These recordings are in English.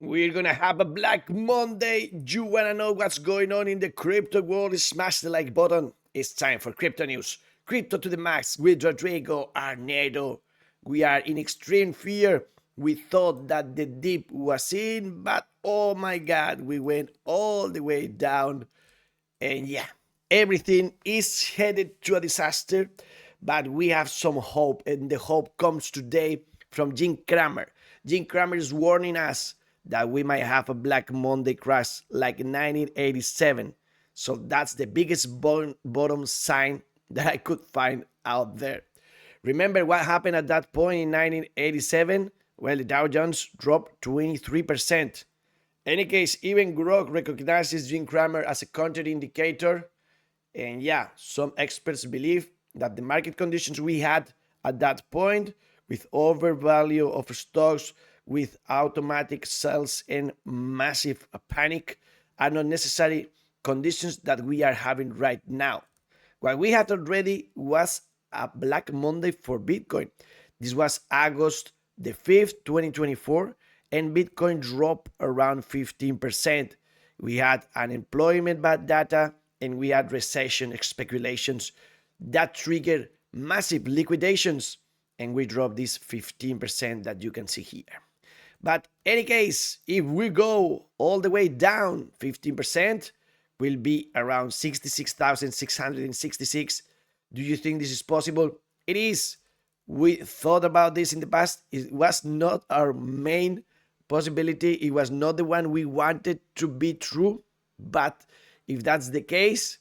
We're gonna have a Black Monday. You wanna know what's going on in the crypto world? Smash the like button. It's time for Crypto News. Crypto to the max with Rodrigo Arnedo. We are in extreme fear. We thought that the dip was in, but oh my god, we went all the way down. And yeah, everything is headed to a disaster, but we have some hope, and the hope comes today from Jim Cramer. Jim Cramer is warning us that we might have a Black Monday crash like 1987. So that's the biggest bottom sign that I could find out there. Remember what happened at that point in 1987? Well, the Dow Jones dropped 23%. Any case, even Grok recognizes Jim Cramer as a counter indicator. And yeah, some experts believe that the market conditions we had at that point, with overvalue of stocks, with automatic sales and massive panic, are not necessary conditions that we are having right now. What we had already was a Black Monday for Bitcoin. This was August the 5th, 2024, and Bitcoin dropped around 15%. We had unemployment bad data and we had recession speculations that triggered massive liquidations, and we dropped this 15% that you can see here. But any case, if we go all the way down 15%, will be around 66,666. Do you think this is possible? It is. We thought about this in the past. It was not our main possibility. It was not the one we wanted to be true. But if that's the case,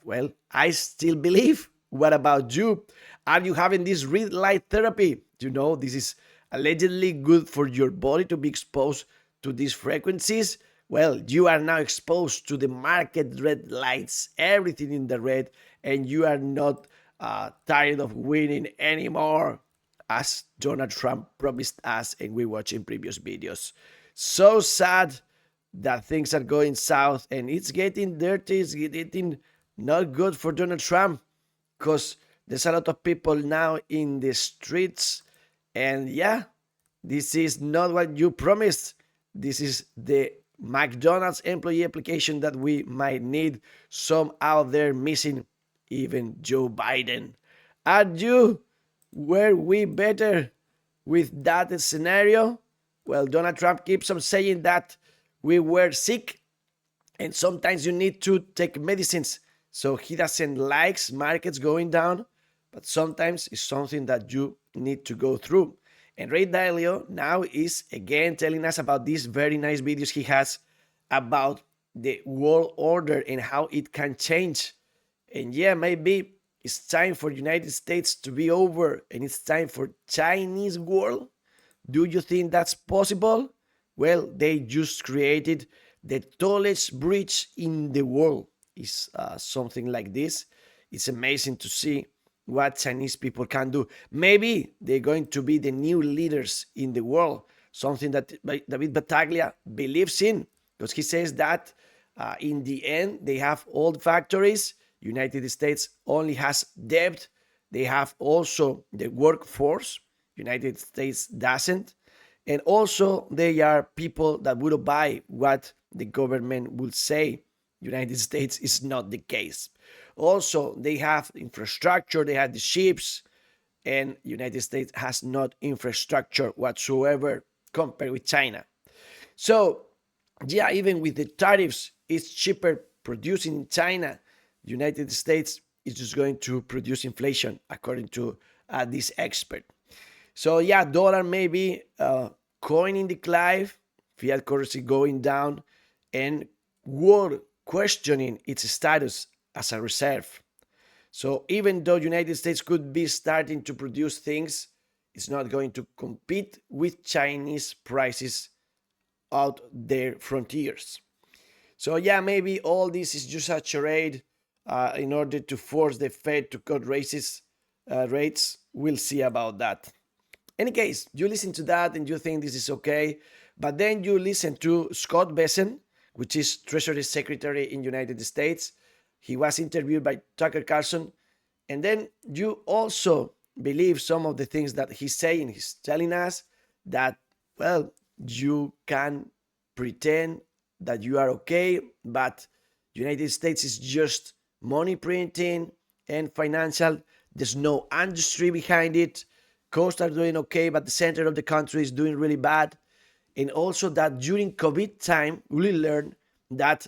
well, I still believe. What about you? Are you having this red light therapy? You know, this is allegedly good for your body to be exposed to these frequencies. Well, you are now exposed to the market red lights, everything in the red, and you are not tired of winning anymore, as Donald Trump promised us and we watched in previous videos. So sad that things are going south and it's getting dirty, it's getting not good for Donald Trump, because there's a lot of people now in the streets, and yeah, this is not what you promised. This is the McDonald's employee application that we might need. Some out there missing, even Joe Biden. Are you? Were we better with that scenario? Well, Donald Trump keeps on saying that we were sick and sometimes you need to take medicines. So he doesn't like markets going down, but sometimes it's something that you need to go through. And Ray Dalio now is again telling us about these very nice videos he has about the world order and how it can change. And yeah, maybe it's time for United States to be over and it's time for Chinese world. Do you think that's possible? Well, they just created the tallest bridge in the world. Is something like this. It's amazing to see what Chinese people can do. Maybe they're going to be the new leaders in the world, something that David Battaglia believes in, because he says that in the end, they have old factories. United States only has debt. They have also the workforce. United States doesn't. And also, they are people that will buy what the government will say. United States is not the case. Also, they have infrastructure, they have the ships, and United States has not infrastructure whatsoever compared with China. So, yeah, even with the tariffs, it's cheaper producing in China. United States is just going to produce inflation, according to this expert. So, yeah, dollar maybe coin in decline, fiat currency going down, and world questioning its status as a reserve. So even though United States could be starting to produce things, it's not going to compete with Chinese prices out their frontiers. So yeah, maybe all this is just a charade in order to force the Fed to cut rates. We'll see about that. Any case, you listen to that and you think this is okay, but then you listen to Scott Bessent, which is Treasury Secretary in United States. He was interviewed by Tucker Carlson, and then you also believe some of the things that he's saying. He's telling us that, well, you can pretend that you are okay, but United States is just money printing and financial. There's no industry behind it. Coast are doing okay, but the center of the country is doing really bad. And also that during COVID time, we learned that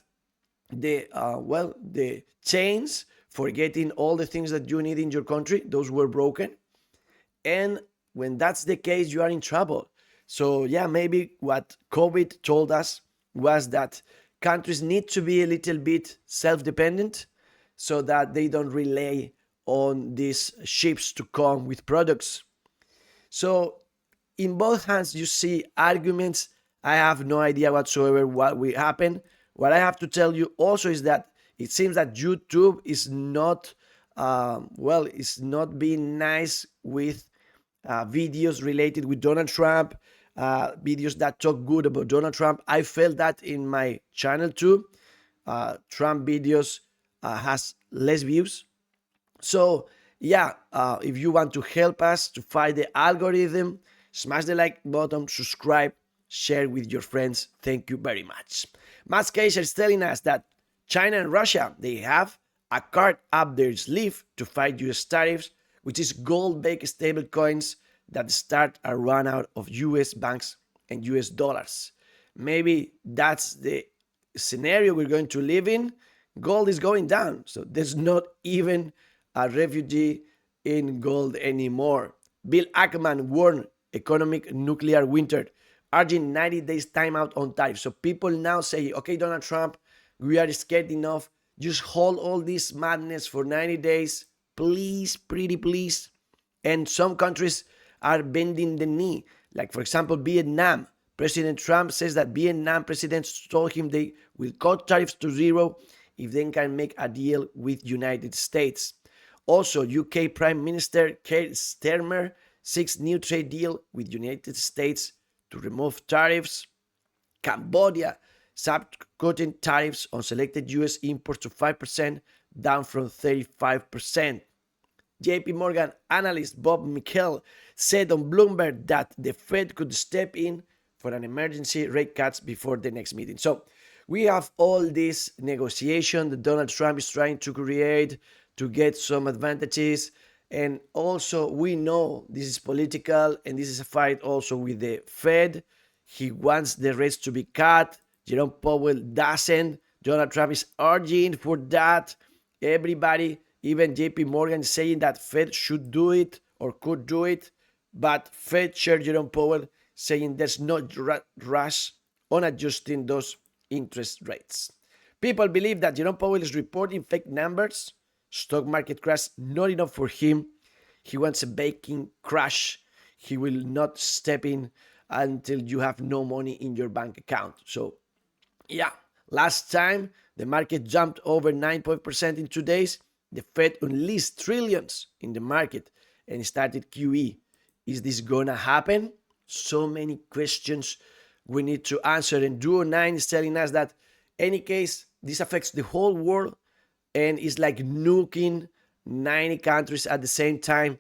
the chains for getting all the things that you need in your country, those were broken. And when that's the case, you are in trouble. So yeah, maybe what COVID told us was that countries need to be a little bit self-dependent so that they don't rely on these ships to come with products. So in both hands, you see arguments. I have no idea whatsoever what will happen. What I have to tell you also is that it seems that YouTube is not, it's not being nice with videos related with Donald Trump, videos that talk good about Donald Trump. I felt that in my channel too. Trump videos has less views. So yeah, if you want to help us to fight the algorithm, smash the like button, subscribe, share with your friends. Thank you very much. Matt Kaiser is telling us that China and Russia, they have a card up their sleeve to fight US tariffs, which is gold-backed stable coins that start a run out of US banks and US dollars. Maybe that's the scenario we're going to live in. Gold is going down, so there's not even a refugee in gold anymore. Bill Ackman warned economic nuclear winter, urging 90 days timeout on tariffs. So people now say, okay, Donald Trump, we are scared enough. Just hold all this madness for 90 days. Please, pretty please. And some countries are bending the knee. Like, for example, Vietnam. President Trump says that Vietnam presidents told him they will cut tariffs to zero if they can make a deal with United States. Also, UK Prime Minister Keir Starmer seeks new trade deal with United States to remove tariffs. Cambodia cutting tariffs on selected US imports to 5%, down from 35%. JP Morgan analyst Bob Mikel said on Bloomberg that the Fed could step in for an emergency rate cuts before the next meeting. So we have all this negotiation that Donald Trump is trying to create to get some advantages. And also we know this is political and this is a fight also with the Fed. He wants the rates to be cut. Jerome Powell doesn't. Donald Trump is urging for that. Everybody, even JP Morgan, is saying that Fed should do it or could do it. But Fed Chair Jerome Powell saying there's no rush on adjusting those interest rates. People believe that Jerome Powell is reporting fake numbers. Stock market crash, not enough for him. He wants a banking crash. He will not step in until you have no money in your bank account. So, yeah, last time the market jumped over 9% in 2 days. The Fed unleashed trillions in the market and started QE. Is this gonna happen? So many questions we need to answer. And Duo 9 is telling us that, any case, this affects the whole world and it's like nuking 90 countries at the same time.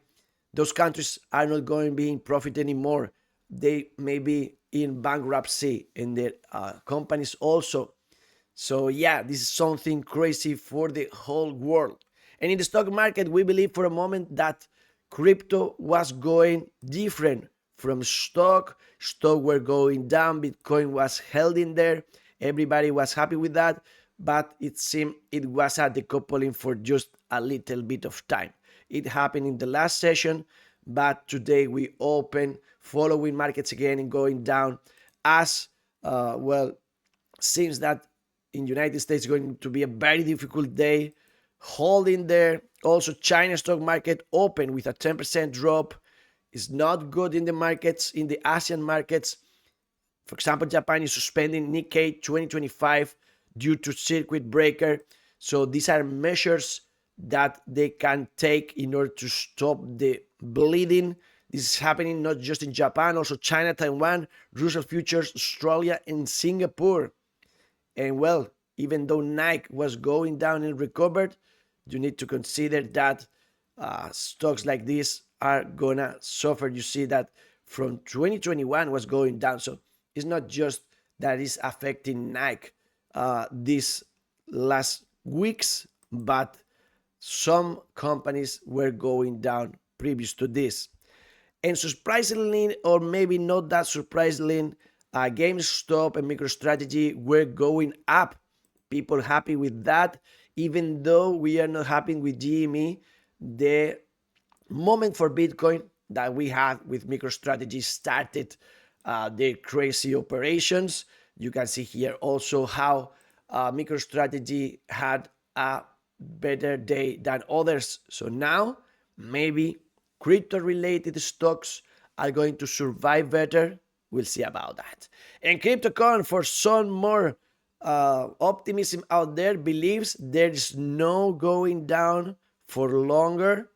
Those countries are not going to be in profit anymore. They may be in bankruptcy and their companies also. So yeah, this is something crazy for the whole world. And in the stock market, we believe for a moment that crypto was going different from stock. Stock were going down. Bitcoin was held in there. Everybody was happy with that. But it seemed it was a decoupling for just a little bit of time. It happened in the last session, but today we open following markets again and going down as seems that in United States going to be a very difficult day, holding there. Also, China stock market open with a 10% drop. Is not good in the markets, in the Asian markets. For example, Japan is suspending Nikkei 2025 due to circuit breaker. So these are measures that they can take in order to stop the bleeding. This is happening not just in Japan, also China, Taiwan, Russell futures, Australia, and Singapore. And well, even though Nike was going down and recovered, you need to consider that stocks like this are gonna suffer. You see that from 2021 was going down. So it's not just that is affecting Nike these last weeks, but some companies were going down previous to this. And surprisingly, or maybe not that surprisingly, GameStop and MicroStrategy were going up. People happy with that, even though we are not happy with GME. The moment for Bitcoin that we had with MicroStrategy started their crazy operations. You can see here also how MicroStrategy had a better day than others. So now maybe crypto related stocks are going to survive better. We'll see about that. And CryptoCon, for some more optimism out there, believes there's no going down for longer,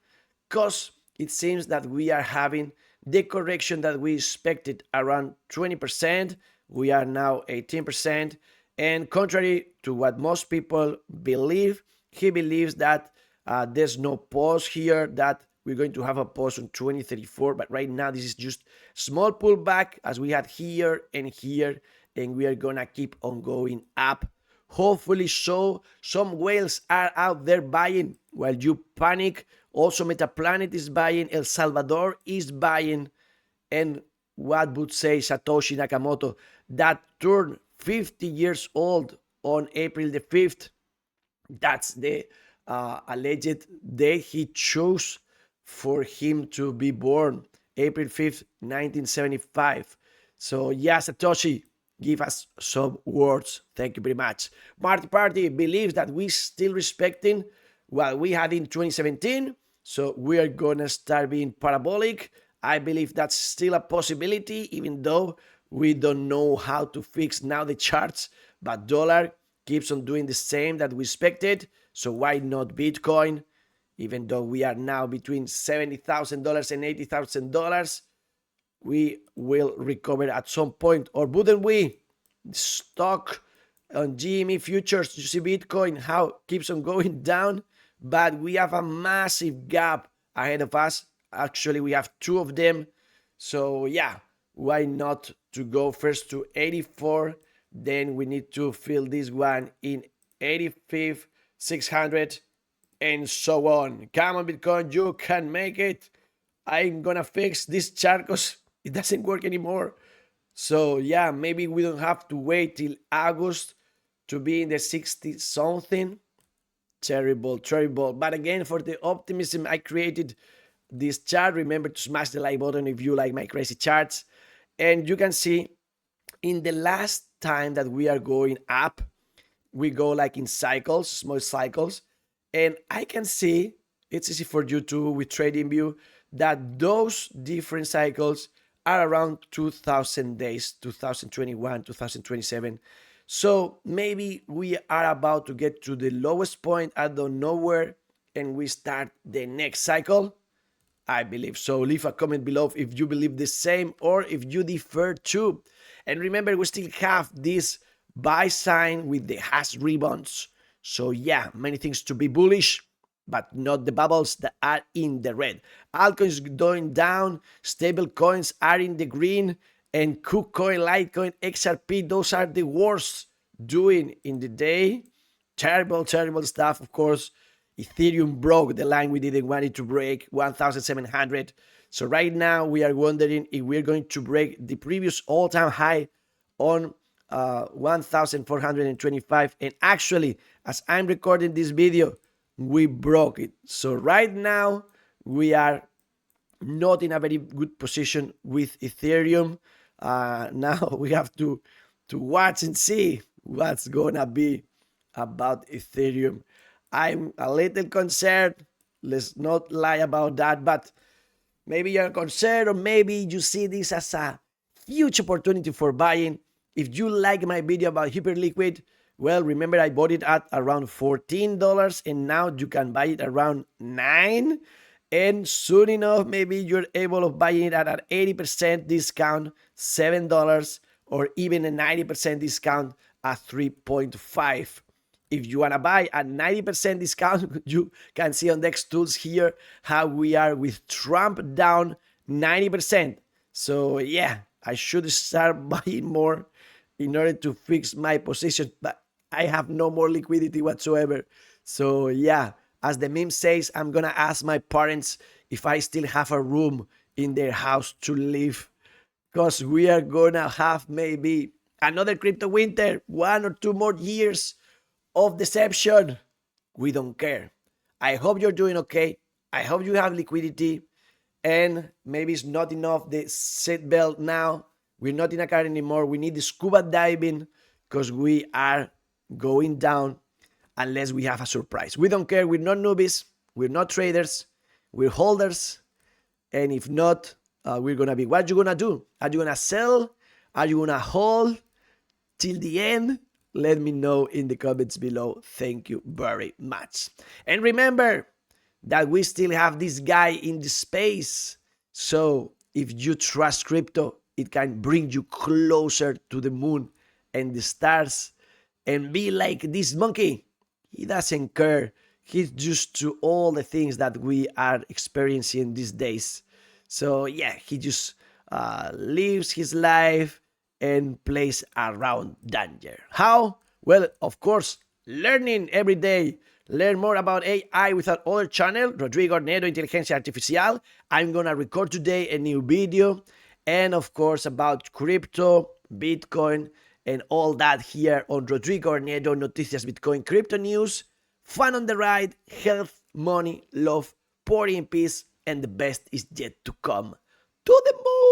because it seems that we are having the correction that we expected around 20%. We are now 18%. And contrary to what most people believe, he believes that there's no pause here, that we're going to have a pause on 2034. But right now, this is just small pullback as we had here and here, and we are going to keep on going up. Hopefully, so some whales are out there buying while you panic. Also, Metaplanet is buying, El Salvador is buying, and what would say Satoshi Nakamoto, that turned 50 years old on April the 5th. That's the alleged day he chose for him to be born, April 5th, 1975. So, yeah, Satoshi, give us some words. Thank you very much. Marty Party believes that we still respecting what we had in 2017. So we are going to start being parabolic. I believe that's still a possibility, even though we don't know how to fix now the charts. But dollar keeps on doing the same that we expected. So why not Bitcoin? Even though we are now between $70,000 and $80,000, we will recover at some point. Or wouldn't we? Stock on GME futures, you see Bitcoin, how keeps on going down. But we have a massive gap ahead of us. Actually, we have two of them. So yeah, why not to go first to 84? Then we need to fill this one in 85, 600, and so on. Come on, Bitcoin, you can make it. I'm gonna fix this chart because it doesn't work anymore. So yeah, maybe we don't have to wait till August to be in the 60 something. Terrible. But again, for the optimism, I created this chart. Remember to smash the like button if you like my crazy charts. And you can see in the last time that we are going up, we go like in cycles, small cycles. And I can see, it's easy for you too with TradingView, that those different cycles are around 2000 days, 2021, 2027. So maybe we are about to get to the lowest point out of nowhere and we start the next cycle. I believe so. Leave a comment below if you believe the same or if you differ too. And remember, we still have this buy sign with the hash rebounds. So yeah, many things to be bullish, but not the bubbles that are in the red. Altcoins going down, stable coins are in the green, and KuCoin, Litecoin, XRP, those are the worst doing in the day. Terrible stuff, of course. Ethereum broke the line we didn't want it to break, 1,700. So right now we are wondering if we're going to break the previous all-time high on 1,425. And actually, as I'm recording this video, we broke it. So right now we are not in a very good position with Ethereum. Now we have to watch and see what's gonna be about Ethereum. I'm a little concerned. Let's not lie about that, but maybe you're concerned or maybe you see this as a huge opportunity for buying. If you like my video about Hyperliquid, well, remember I bought it at around $14 and now you can buy it around $9. And soon enough, maybe you're able to buy it at an 80% discount, $7, or even a 90% discount at 3.5. If you want to buy at 90% discount, you can see on Dex Tools here how we are with Trump down 90%. So yeah, I should start buying more in order to fix my position, but I have no more liquidity whatsoever. So yeah, as the meme says, I'm gonna ask my parents if I still have a room in their house to live, because we are gonna have maybe another crypto winter, 1 or 2 more years of deception. We don't care. I hope you're doing okay. I hope you have liquidity, and maybe it's not enough the seatbelt now. We're not in a car anymore. We need the scuba diving because we are going down unless we have a surprise. We don't care. We're not newbies. We're not traders. We're holders. And if not, we're gonna be. What you gonna do? Are you gonna sell? Are you gonna hold till the end? Let me know in the comments below. Thank you very much. And remember that we still have this guy in the space. So if you trust crypto, it can bring you closer to the moon and the stars, and be like this monkey. He doesn't care. He's used to all the things that we are experiencing these days. So yeah, he just lives his life and plays around danger. How? Well, of course, learning every day. Learn more about AI with our other channel, Rodrigo Neto Inteligencia Artificial. I'm gonna record today a new video, and of course about crypto, Bitcoin, and all that here on Rodrigo Neto Noticias Bitcoin Crypto News. Fun on the ride, health, money, love, party in peace, and the best is yet to come. To the moon!